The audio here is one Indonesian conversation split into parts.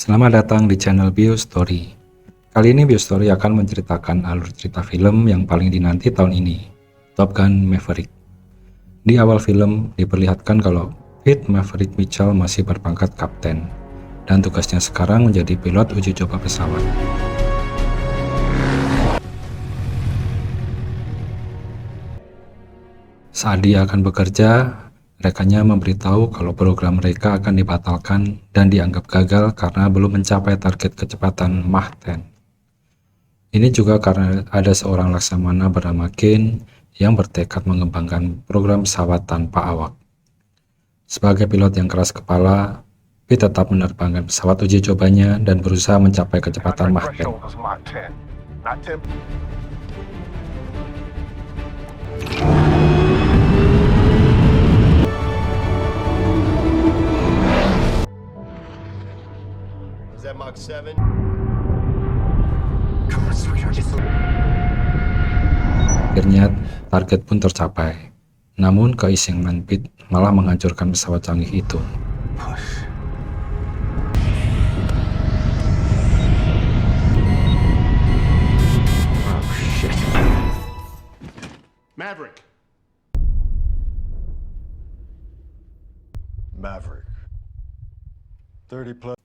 Selamat datang di channel BioStory. Kali ini BioStory akan menceritakan alur cerita film yang paling dinanti tahun ini, Top Gun Maverick. Di awal film diperlihatkan kalau Pete Maverick Mitchell masih berpangkat kapten, dan tugasnya sekarang menjadi pilot uji coba pesawat. Saat dia akan bekerja, rekannya memberitahu kalau program mereka akan dibatalkan dan dianggap gagal karena belum mencapai target kecepatan Mach 10. Ini juga karena ada seorang laksamana bernama Kane yang bertekad mengembangkan program pesawat tanpa awak. Sebagai pilot yang keras kepala, Pete tetap menerbangkan pesawat uji cobanya dan berusaha mencapai kecepatan Mach 10. Akhirnya target pun tercapai. Namun keisengan Pete malah menghancurkan pesawat canggih itu. Maverick. 30 plus.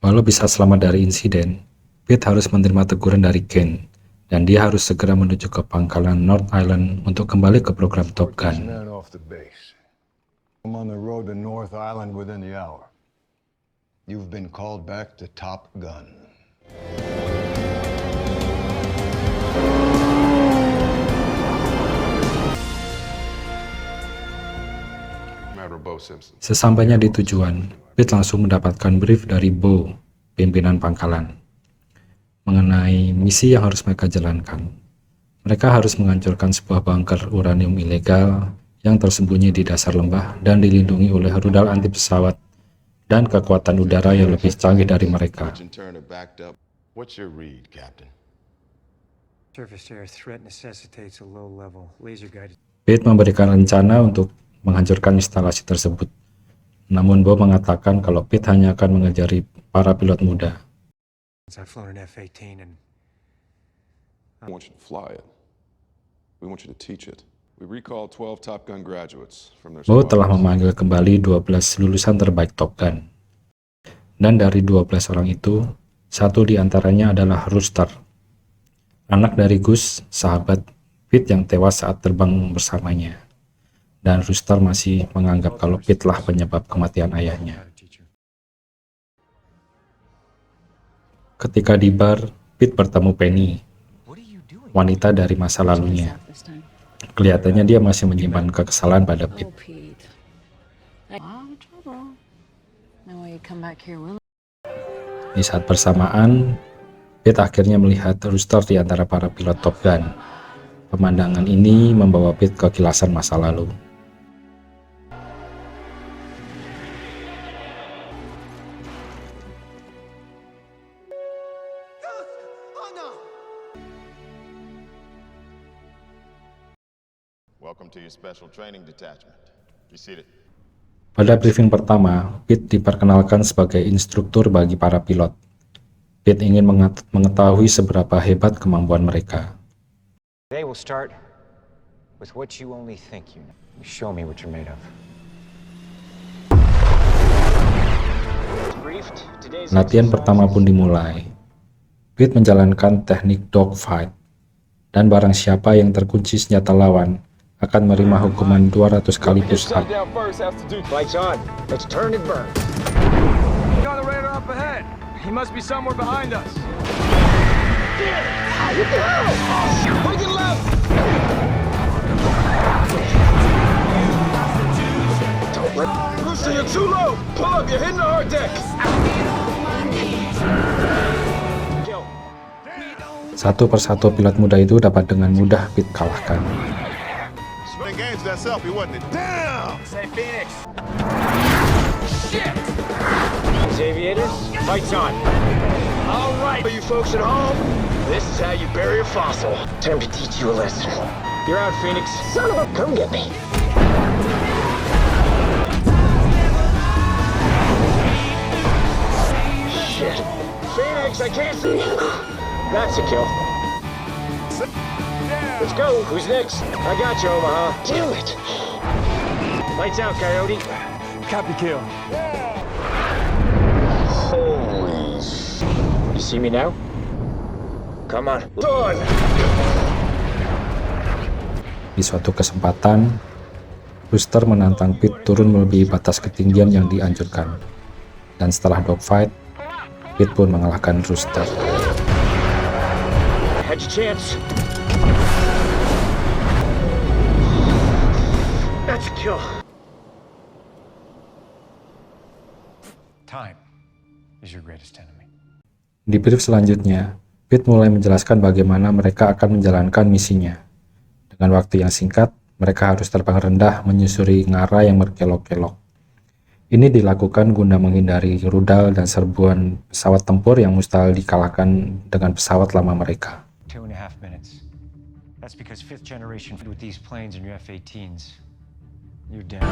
Walau bisa selamat dari insiden, Pete harus menerima teguran dari Kane, dan dia harus segera menuju ke pangkalan North Island untuk kembali ke program Top Gun. Man off the base. I'm on the road to North Island within the hour. You've been called back to Top Gun. Sesampainya di tujuan, Pete langsung mendapatkan brief dari Bo, pimpinan pangkalan, mengenai misi yang harus mereka jalankan. Mereka harus menghancurkan sebuah bunker uranium ilegal yang tersembunyi di dasar lembah dan dilindungi oleh rudal anti pesawat dan kekuatan udara yang lebih canggih dari mereka. What's your read, Captain? Surface to air threat necessitates a low level laser guided. Pete memberikan rencana untuk menghancurkan instalasi tersebut. Namun Bo mengatakan kalau Pete hanya akan mengajari para pilot muda. I've flown an F-18 and I want you to fly it. We want you to teach it. We recall 12 Top Gun graduates from their Bo telah squads. memanggil kembali 12 lulusan terbaik Top Gun. Dan dari 12 orang itu, satu di antaranya adalah Rooster, anak dari Gus, sahabat Pete yang tewas saat terbang bersamanya. Dan Rooster masih menganggap kalau Pete lah penyebab kematian ayahnya. Ketika di bar, Pete bertemu Penny, wanita dari masa lalunya. Kelihatannya dia masih menyimpan kekesalan pada Pete. Di saat bersamaan, Pete akhirnya melihat Rooster di antara para pilot Top Gun. Pemandangan ini membawa Pete ke kilasan masa lalu. Welcome to your special training detachment. You see it? Pada briefing pertama, Pete diperkenalkan sebagai instruktur bagi para pilot. Pete ingin mengetahui seberapa hebat kemampuan mereka. today we'll start with what you only think you know. Show me what you're made of. Latihan pertama pun dimulai. Pete menjalankan teknik dogfight, dan barang siapa yang terkunci senjata lawan akan menerima hukuman 200 kali push up. Lights on. Let's turn and burn. Got a radar up ahead. He must be somewhere behind us. Wicked left. Rooster, you're too low. Pull up. You're hitting the hard deck. Satu persatu pilot muda itu dapat dengan mudah Pete kalahkan. Engage that selfie, wasn't it? Damn! Say Phoenix. These aviators, lights on. All right, For you folks at home, this is how you bury a fossil. Time to teach you a lesson. You're out, Phoenix. Son of a, come get me. Shit. Thanks, I can't see. That's a kill. Let's go. Who's next? I got you, Omaha. Damn it. Lights out, Coyote. Copy kill. Holy sh... You see me now? Come on. Done! Di suatu kesempatan, Rooster menantang Pete turun melebihi batas ketinggian yang dianjurkan. Dan setelah dogfight, Pete pun mengalahkan Rooster. Had your chance. That's a kill. Time is your greatest enemy. Di brief selanjutnya, Pete mulai menjelaskan bagaimana mereka akan menjalankan misinya. Dengan waktu yang singkat, mereka harus terbang rendah menyusuri ngarai yang berkelok-kelok. Ini dilakukan guna menghindari rudal dan serbuan pesawat tempur yang mustahil dikalahkan dengan pesawat lama mereka. 2.5 minutes. That's because 5th generation with these planes and your F-18s. You're down.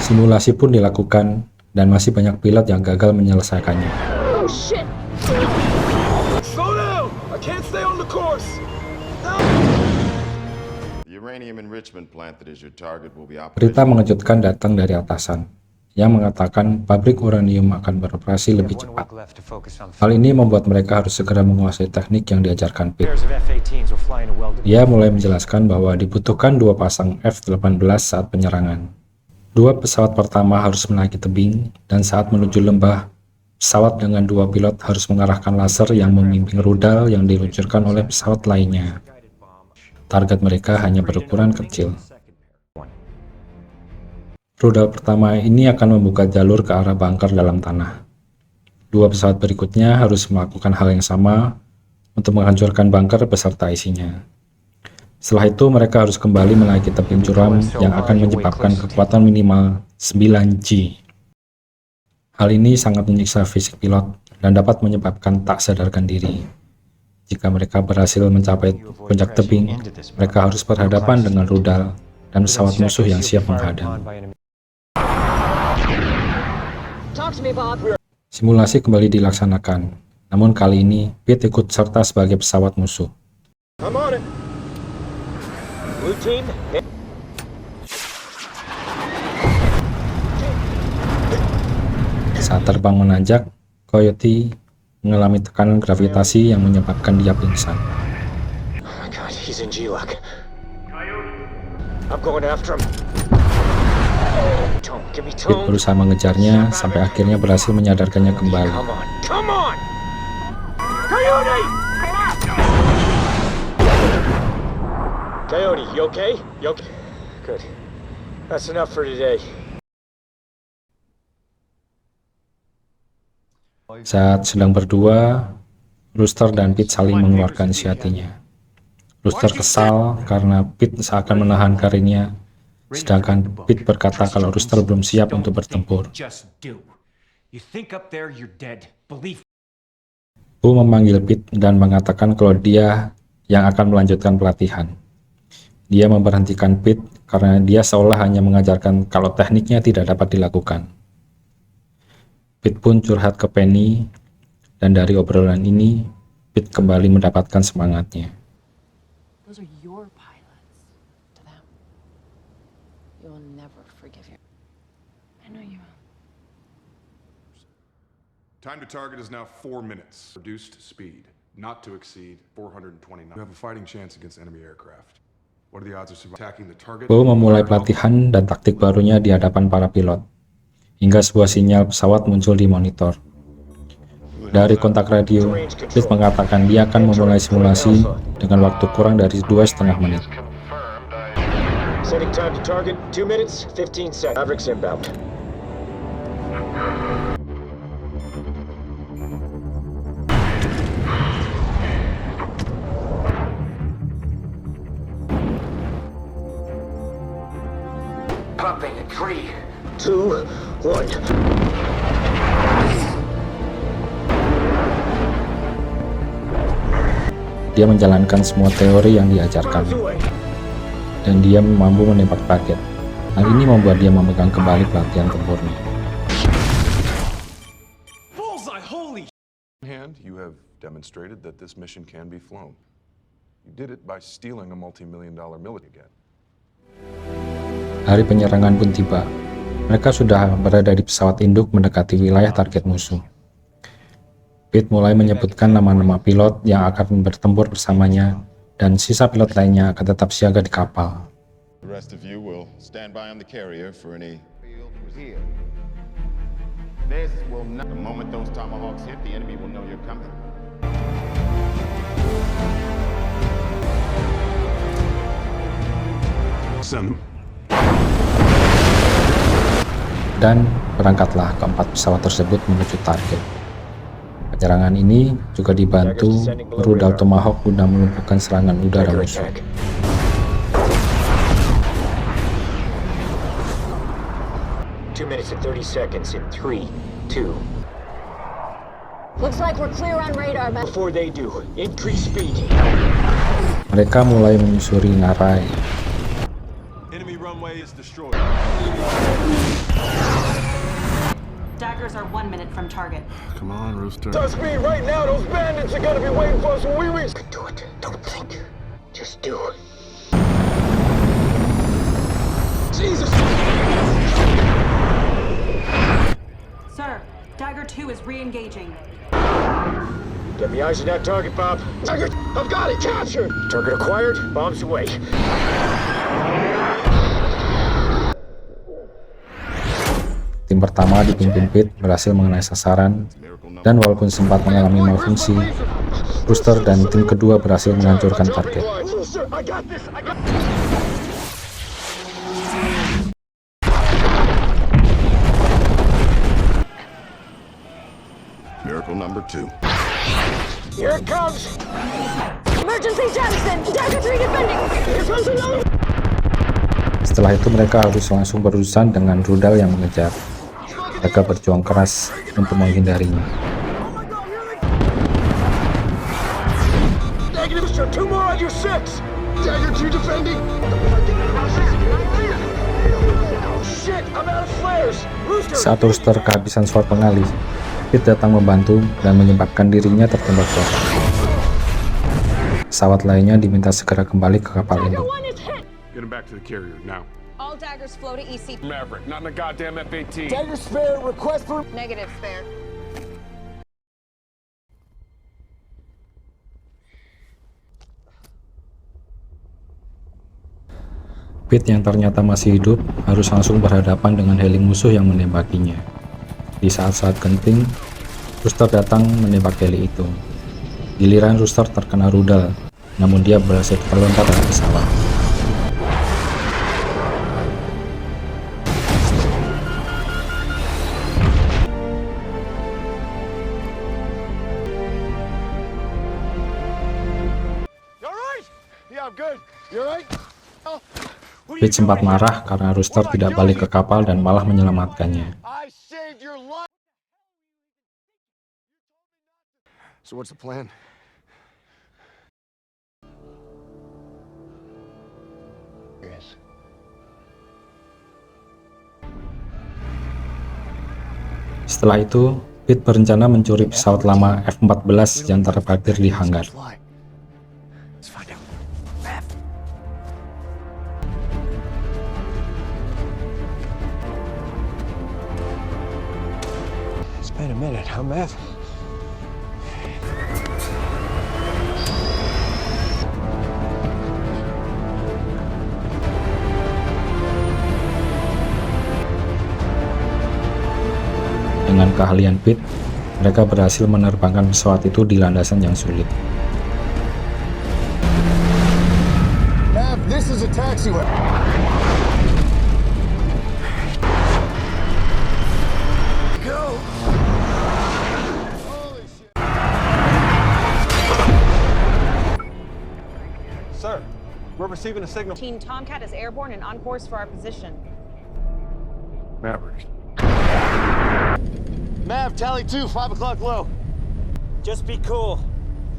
Simulasi pun dilakukan dan masih banyak pilot yang gagal menyelesaikannya. Oh shit! Slow down! I can't stay on the course! The uranium enrichment plant that is your target will be Berita operational. mengejutkan datang dari atasan, yang mengatakan pabrik uranium akan beroperasi lebih One cepat. week left to focus on Hal ini membuat mereka harus segera menguasai teknik yang diajarkan Pete. pairs of F-18s will fly in a welded. Dia mulai menjelaskan bahwa dibutuhkan 2 pasang F-18 saat penyerangan. 2 pesawat pertama harus menaiki tebing, dan saat menuju lembah, pesawat dengan 2 pilot harus mengarahkan laser yang membimbing rudal yang diluncurkan oleh pesawat lainnya. Target mereka hanya berukuran kecil. Rudal pertama ini akan membuka jalur ke arah bunker dalam tanah. 2 pesawat berikutnya harus melakukan hal yang sama untuk menghancurkan bunker beserta isinya. Setelah itu mereka harus kembali menaiki tebing curam yang akan menyebabkan kekuatan minimal 9G. Hal ini sangat menyiksa fisik pilot dan dapat menyebabkan tak sadarkan diri. Jika mereka berhasil mencapai puncak tebing, mereka harus berhadapan dengan rudal dan pesawat musuh yang siap menghadang. Talk to me, Bob. Simulasi kembali dilaksanakan, namun kali ini Pete ikut serta sebagai pesawat musuh. I'm on it. Blue team. Saat terbang menanjak, Coyote mengalami tekanan gravitasi yang menyebabkan dia pingsan. Oh my god, he's in G-Lock. I'm going after him. Tone, give me Pete tone. berusaha mengejarnya sampai akhirnya berhasil menyadarkannya kembali. Come on, come on! Coyote! Coyote, you okay? You okay? Good. That's enough for today. Saat sedang berdua, Rooster dan Pete saling mengeluarkan isi hatinya. Rooster kesal karena Pete seakan menahan karirnya, sedangkan Pete berkata kalau Rooster belum siap untuk bertempur. Just do. You think up there you're dead. Believe. Bu memanggil Pete dan mengatakan kalau dia yang akan melanjutkan pelatihan. Dia memberhentikan Pete karena dia seolah hanya mengajarkan kalau tekniknya tidak dapat dilakukan. Pete pun curhat ke Penny, dan dari obrolan ini, Pete kembali mendapatkan semangatnya. Those are your pilots to them. You'll never forgive your... I know you will. Time to target is now 4 minutes. Reduced speed, not to exceed 429. You have a fighting chance against enemy aircraft. What are the odds of attacking the target? Bo memulai pelatihan dan taktik barunya di hadapan para pilot, hingga sebuah sinyal pesawat muncul di monitor. Dari kontak radio, Pete mengatakan dia akan memulai simulasi dengan waktu kurang dari 2,5 menit. Setting time to target, 2 minutes, 15 seconds. Mavericks inbound. Popping in 3, 2, 1. Dia menjalankan semua teori yang diajarkan, dan dia mampu menembak target. Hal ini membuat dia memegang kembali pelatihan tempurnya. you have demonstrated that this mission can be flown. You did it by stealing a multi-million-dollar military again. Hari penyerangan pun tiba. Mereka sudah berada di pesawat induk mendekati wilayah target musuh. Pete mulai menyebutkan nama-nama pilot yang akan bertempur bersamanya, dan sisa pilot lainnya akan tetap siaga di kapal. The rest of you will stand by on the carrier for any... This will not. The moment those tomahawks hit, the enemy will know you're coming. Send them. Dan berangkatlah keempat pesawat tersebut menuju target. Penyerangan ini juga dibantu rudal Tomahawk guna melumpuhkan serangan udara musuh. Minutes and 30 seconds in 3, 2. Looks like we're clear on radar, man. Before they do, increase speed. Mereka mulai menyusuri ngarai. Enemy runway is destroyed. Daggers are 1 minute from target. Come on, Rooster. Start speed right now. Those bandits are gonna be waiting for us when we reach. Do it. Don't think. Just do it. Jesus! Sir, Dagger 2 is re-engaging. Get me eyes on that target, Bob. Target! I've got it! Captured! Target acquired. Bombs away. Tim pertama dipimpin Pete berhasil mengenai sasaran, dan walaupun sempat mengalami malfungsi, Rooster dan tim kedua berhasil menghancurkan target. Miracle number 2. Here it comes! Emergency jettison! Dagger 3 defending! Here comes another! Setelah itu mereka harus langsung berurusan dengan rudal yang mengejar. Mereka berjuang keras untuk menghindarinya. Negative, sir. 2 more on your 6! Dagger 2 defending! Shit, I'm out of flares! Rooster! Saat Rooster kehabisan slot pengalih, Pete datang membantu dan menyebabkan dirinya tertembak roket. Pesawat lainnya diminta segera kembali ke kapal induk. Get him back to the carrier, now. All daggers flow to EC. Maverick, not in the goddamn F-18. Dagger spare, request for... Negative, spare. Pete yang ternyata masih hidup harus langsung berhadapan dengan heli musuh yang menembakinya. Di saat-saat genting, Rooster datang menembak heli itu. Giliran Rooster terkena rudal, namun dia berhasil terlontar dari pesawat. Pete sempat marah karena Rooster tidak balik ke kapal dan malah menyelamatkannya. So what's the plan? Setelah itu, Pete berencana mencuri pesawat lama F-14 yang terparkir di hanggar. It's been a minute, huh, Mav? Dengan keahlian Pete, mereka berhasil menerbangkan pesawat itu di landasan yang sulit. Mav, this is a taxiway. Go! Sir, we're receiving a signal. Team Tomcat is airborne and on course for our position. Maverick. Mav, tally 2, 5 o'clock low. Just be cool.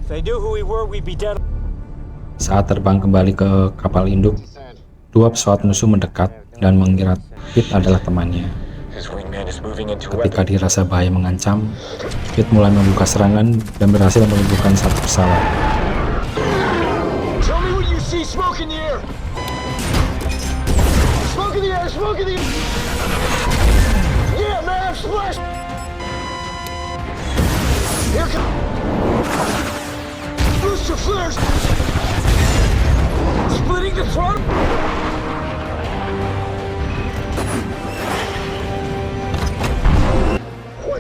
If they knew who we were, we'd be dead. Saat terbang kembali ke kapal induk, dua pesawat musuh mendekat dan mengira Pete adalah temannya. His wingman is moving into Ketika dirasa bahaya mengancam, Pete mulai membuka serangan dan berhasil melumpuhkan satu pesawat. Tell me what you see. Smoke in the air. Smoke in the air. Smoke in the air. Yeah, man, splash. Here comes. Booster flares. Splitting the front.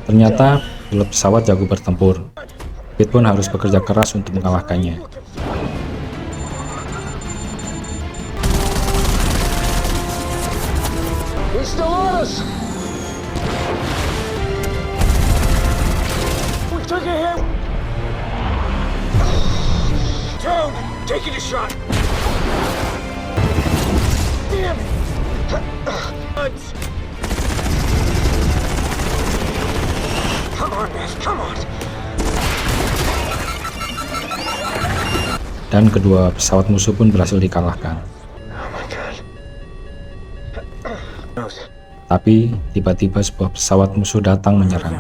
Ternyata pilot pesawat jago bertempur. Pete pun harus bekerja keras untuk mengalahkannya. He's still on us. We took a hit. Drone, taking a shot. Damn it. Come on, man, come on. Dan kedua pesawat musuh pun berhasil dikalahkan. Oh my god. Tapi tiba-tiba sebuah pesawat musuh datang menyerang.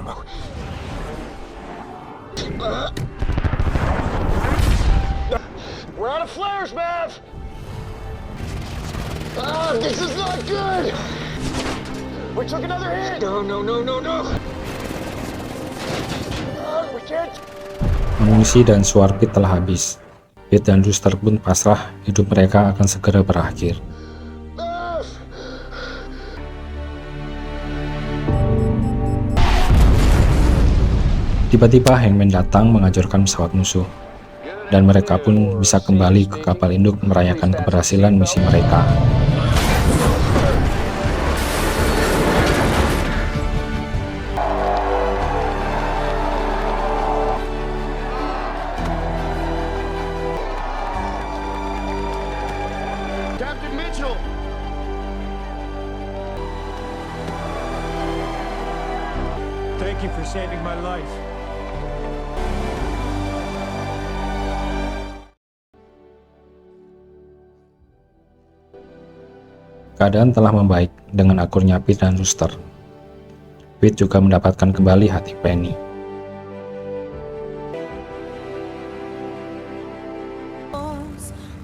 We're out of flares, Mav. Ah, this is not good. We took another hit. No. We can't. Amunisi dan suar Pete telah habis. Pete dan Rooster pun pasrah, hidup mereka akan segera berakhir. Tiba-tiba Hangman datang menghancurkan pesawat musuh, dan mereka pun bisa kembali ke kapal induk merayakan keberhasilan misi mereka. Captain Mitchell. Thank you for saving my life. Keadaan telah membaik dengan akurnya Pete dan Rooster. Pete juga mendapatkan kembali hati Penny.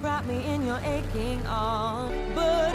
Wrap me in your aching arms, but